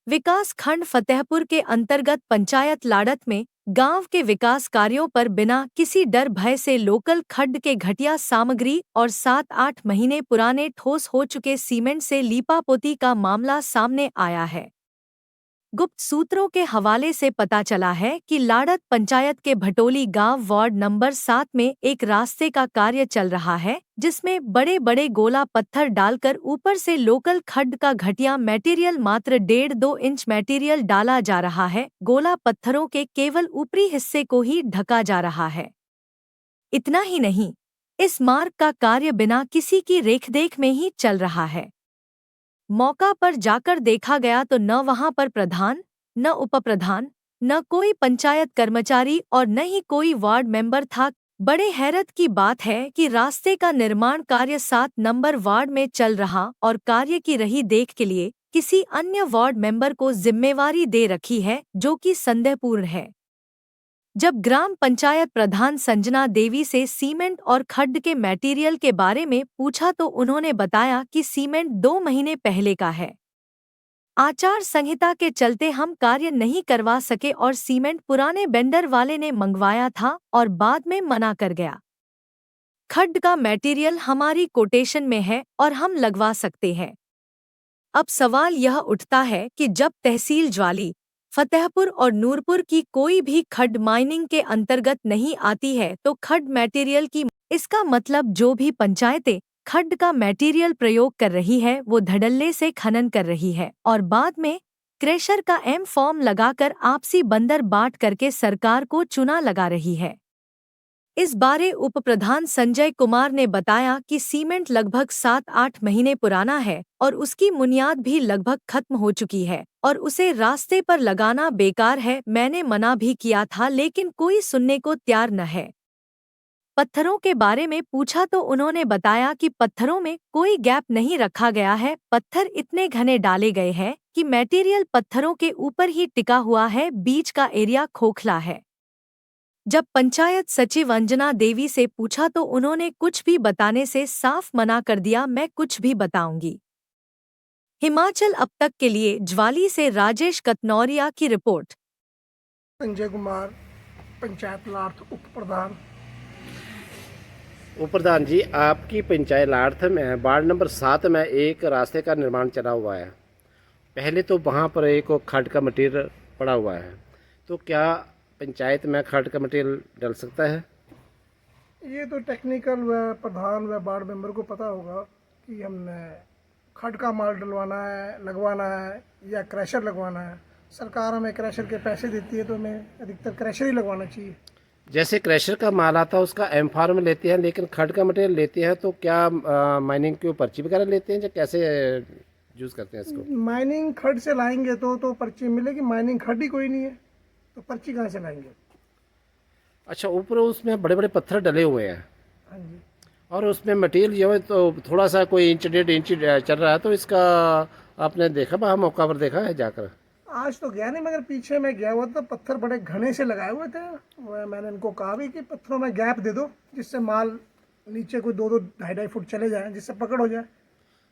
विकास खंड फतेहपुर के अंतर्गत पंचायत लाड़त में गांव के विकास कार्यों पर बिना किसी डर भय से लोकल खड्ड के घटिया सामग्री और 7-8 महीने पुराने ठोस हो चुके सीमेंट से लीपापोती का मामला सामने आया है। गुप्त सूत्रों के हवाले से पता चला है कि लाड़त पंचायत के भटोली गांव वार्ड नंबर 7 में एक रास्ते का कार्य चल रहा है, जिसमें बड़े बड़े गोला पत्थर डालकर ऊपर से लोकल खड्ड का घटिया मटेरियल मात्र 1.5-2 इंच मटेरियल डाला जा रहा है। गोला पत्थरों के केवल ऊपरी हिस्से को ही ढका जा रहा है। इतना ही नहीं, इस मार्ग का कार्य बिना किसी की रेखदेख में ही चल रहा है। मौका पर जाकर देखा गया तो न वहां पर प्रधान, न उपप्रधान, न कोई पंचायत कर्मचारी और न ही कोई वार्ड मेंबर था। बड़े हैरत की बात है कि रास्ते का निर्माण कार्य 7 नंबर वार्ड में चल रहा और कार्य की रही देख के लिए किसी अन्य वार्ड मेंबर को जिम्मेवारी दे रखी है, जो कि संदेहपूर्ण है। जब ग्राम पंचायत प्रधान संजना देवी से सीमेंट और खड्ड के मटेरियल के बारे में पूछा तो उन्होंने बताया कि सीमेंट 2 महीने पहले का है। आचार संहिता के चलते हम कार्य नहीं करवा सके और सीमेंट पुराने बेंडर वाले ने मंगवाया था और बाद में मना कर गया। खड्ड का मटेरियल हमारी कोटेशन में है और हम लगवा सकते हैं। अब सवाल यह उठता है कि जब तहसील ज्वाली, फतेहपुर और नूरपुर की कोई भी खड्ड माइनिंग के अंतर्गत नहीं आती है तो खड्ड मटेरियल की, इसका मतलब जो भी पंचायतें खड्ड का मटेरियल प्रयोग कर रही है वो धड़ल्ले से खनन कर रही है और बाद में क्रेशर का फॉर्म लगाकर आपसी बंदर बाट करके सरकार को चुना लगा रही है। इस बारे उप प्रधान संजय कुमार ने बताया कि सीमेंट लगभग 7-8 महीने पुराना है और उसकी बुनियाद भी लगभग खत्म हो चुकी है और उसे रास्ते पर लगाना बेकार है। मैंने मना भी किया था लेकिन कोई सुनने को तैयार न है। पत्थरों के बारे में पूछा तो उन्होंने बताया कि पत्थरों में कोई गैप नहीं रखा गया है। पत्थर इतने घने डाले गए हैं कि मटेरियल पत्थरों के ऊपर ही टिका हुआ है, बीच का एरिया खोखला है। जब पंचायत सचिव अंजना देवी से पूछा तो उन्होंने कुछ भी बताने से साफ मना कर दिया, मैं कुछ भी बताऊंगी। हिमाचल अब तक के लिए ज्वाली से राजेश कतनौरिया की रिपोर्ट। संजय कुमार, पंचायत लाड़त उप प्रधान। प्रधान जी, आपकी पंचायत लाड़त में वार्ड नंबर 7 में एक रास्ते का निर्माण चला हुआ है। पहले तो वहाँ पर एक खड्ड का मटेरियल पड़ा हुआ है, तो क्या पंचायत में खड्ड का मटेरियल डल सकता है? ये तो टेक्निकल व प्रधान व वार्ड मेंबर को पता होगा कि हमने खड्ड का माल डलवाना है, लगवाना है या क्रैशर लगवाना है। सरकार हमें क्रैशर के पैसे देती है तो हमें अधिकतर क्रैशर ही लगवाना चाहिए। जैसे क्रैशर का माल आता है उसका फॉर्म लेते हैं, लेकिन खड्ड का मटेरियल लेते हैं तो क्या माइनिंग की पर्ची वगैरह लेते हैं या कैसे यूज़ करते हैं इसको? माइनिंग खड्ड से लाएंगे तो पर्ची मिलेगी। माइनिंग खड्ड ही कोई नहीं है तो पर्ची कहाँ से लाएंगे? अच्छा, ऊपर उसमें बड़े बड़े पत्थर डले हुए हैं। हाँ जी। और उसमें मटेरियल जो है तो थोड़ा सा कोई 1-1.5 इंच चल रहा है, तो इसका आपने देखा, वहाँ मौका पर देखा है जाकर? आज तो गया नहीं, मगर पीछे मैं गया हुआ था, पत्थर बड़े घने से लगाए हुए थे। मैंने इनको कहा भी कि पत्थरों में गैप दे दो जिससे माल नीचे कोई 2-2, 2.5 फुट चले जाए, जिससे पकड़ हो जाए।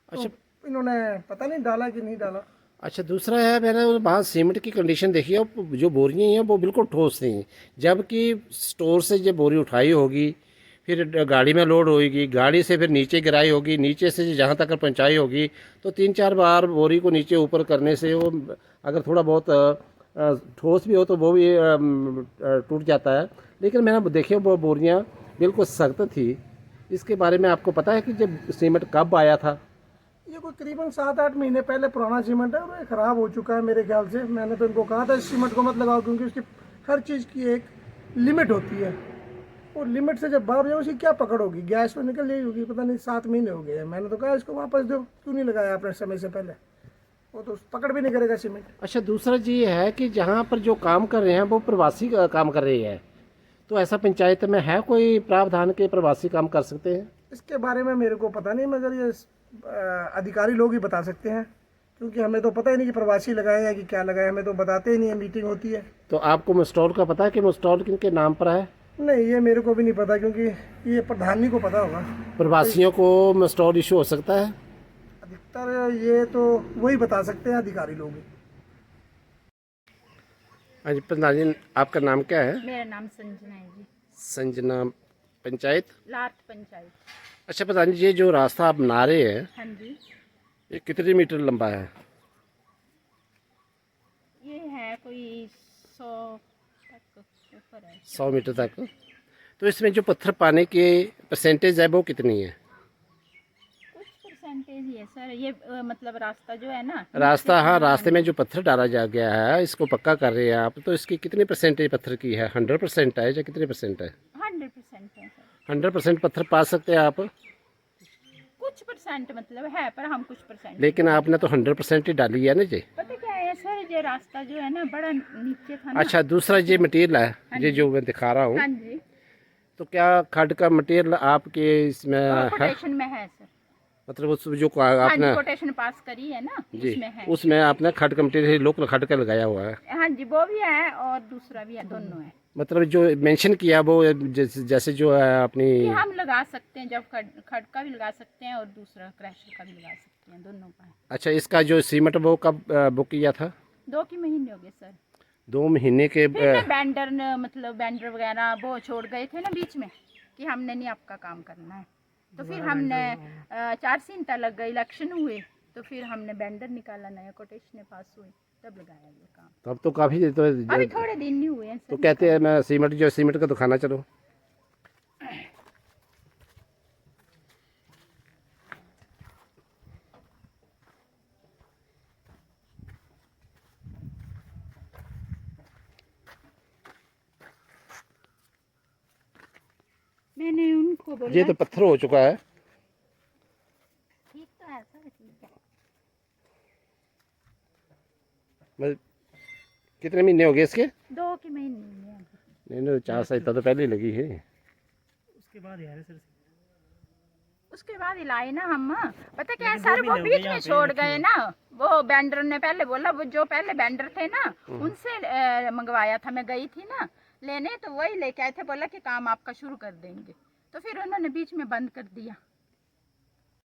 अच्छा, तो इन्होंने पता नहीं डाला कि नहीं डाला। अच्छा, दूसरा है, मैंने वहाँ सीमेंट की कंडीशन देखी है, जो बोरियाँ हैं वो बिल्कुल ठोस नहीं, जबकि स्टोर से जो बोरी उठाई होगी, फिर गाड़ी में लोड होगी, गाड़ी से फिर नीचे गिराई होगी, नीचे से जहाँ तक पहुँचाई होगी, तो 3-4 बार बोरी को नीचे ऊपर करने से वो अगर थोड़ा बहुत ठोस भी हो तो वो भी टूट जाता है। लेकिन मैंने देखी वो बोरियाँ बिल्कुल सख्त थी। इसके बारे में आपको पता है कि जब सीमेंट कब आया था? ये कोई करीबन 7-8 महीने पहले पुराना सीमेंट है और ये ख़राब हो चुका है मेरे ख्याल से। मैंने तो इनको कहा था इस सीमेंट को मत लगाओ, क्योंकि उसकी हर चीज़ की एक लिमिट होती है और लिमिट से जब बाहर जाए उसकी क्या पकड़ होगी, गैस तो निकल जाएगी होगी। पता नहीं 7 महीने हो गए। मैंने तो कहा इसको वापस दो, क्यों नहीं लगाया आपने समय से पहले? वो तो पकड़ भी नहीं करेगा सीमेंट। अच्छा, दूसरा जी है कि जहाँ पर जो काम कर रहे हैं वो प्रवासी काम कर रहे हैं, तो ऐसा पंचायत में है कोई प्रावधान के प्रवासी काम कर सकते हैं? इसके बारे में मेरे को पता नहीं, मगर ये अधिकारी लोग ही बता सकते हैं, क्योंकि हमें तो पता ही नहीं कि प्रवासी लगाए या कि क्या लगाए। हमें तो बताते ही नहीं है, मीटिंग होती है। तो आपको मस्टोर का पता है कि मस्टोर किनके नाम पर है? नहीं, ये मेरे को भी नहीं पता, क्योंकि ये प्रधानी को पता होगा। प्रवासियों को मस्टोर इशू हो सकता है? अधिकतर ये तो वही बता सकते हैं, अधिकारी लोग ही। हाँ जी प्रधान जी, आपका नाम क्या है? मेरा नाम संजना है जी। संजना, पंचायत? लाट पंचायत। अच्छा प्रधान जी, ये जो रास्ता आप बना रहे हैं हाँ जी, ये कितने मीटर लंबा है? ये है कोई 100 तक ऊपर है। 100 मीटर तक। तो इसमें जो पत्थर पाने की परसेंटेज है वो कितनी है? कुछ परसेंटेज ही है सर, ये मतलब रास्ता जो है ना, रास्ता, हाँ रास्ते में जो पत्थर डाला जा गया है इसको पक्का कर रहे हैं आप, तो इसकी कितनी परसेंटेज पत्थर की है? 100% है या कितने परसेंट है? 100% है सर। 100% पत्थर पा सकते हैं आप? कुछ परसेंट मतलब है, पर हम कुछ परसेंट। लेकिन आपने तो 100% ही डाली है ना जी। पता क्या है सर, ये रास्ता जो है ना बड़ा नीचे था ना। अच्छा, दूसरा ये मटेरियल है ये जो मैं दिखा रहा हूँ, हाँ जी, तो क्या खड का मटेरियल आपके इसमें है? कोटेशन में है सर। मतलब उस जो हाँ आपने जी, कोटेशन पास करी है ना, जी उसमें है। उसमें आपने खड का मटेरियल लोकल खड का लगाया हुआ है? हाँ जी, वो भी है और दूसरा भी है, दोनों है। मतलब जो मेंशन किया वो जैसे जो है अपनी। कि हम लगा सकते हैं, जब खड़ का भी लगा सकते हैं और दूसरा क्रैशर का भी लगा सकते हैं, दोनों का है। अच्छा, इसका जो सीमेंट वो कब बुक किया था? 2 के महीने हो गए सर। 2 महीने के फिर ना बैंडर ने मतलब बैंडर वगैरह वो छोड़ गए थे ना बीच में कि हमने नहीं आपका काम करना है, तो फिर हमने 4 सीनता लग गए, इलेक्शन हुए तो फिर हमने बैंडर निकाला, नया कोटेशन पास हुई, तब लगाया ये काम। तब तो काफी तो अभी थोड़े दिन नहीं हुए हैं तो सर। कहते हैं मैं सीमेंट का दिखाना चलो। मैंने उनको बोला ये तो पत्थर हो चुका है। ठीक तो है सर, ठीक है। मतलब कितने महीने हो गए इसके? 2 के महीने हुए हैं। नहीं नहीं, 4 साल तो पहले ही लगी है। उसके बाद हिलाए ना हम। पता क्या है सर, वो बीच में छोड़ गए ना, वो बैंडर ने पहले बोला, वो जो पहले बैंडर थे ना उनसे मंगवाया था, मैं गई थी ना लेने, तो वही लेके आए थे, बोला कि काम आपका शुरू कर देंगे, तो फिर उन्होंने बीच में बंद कर दिया।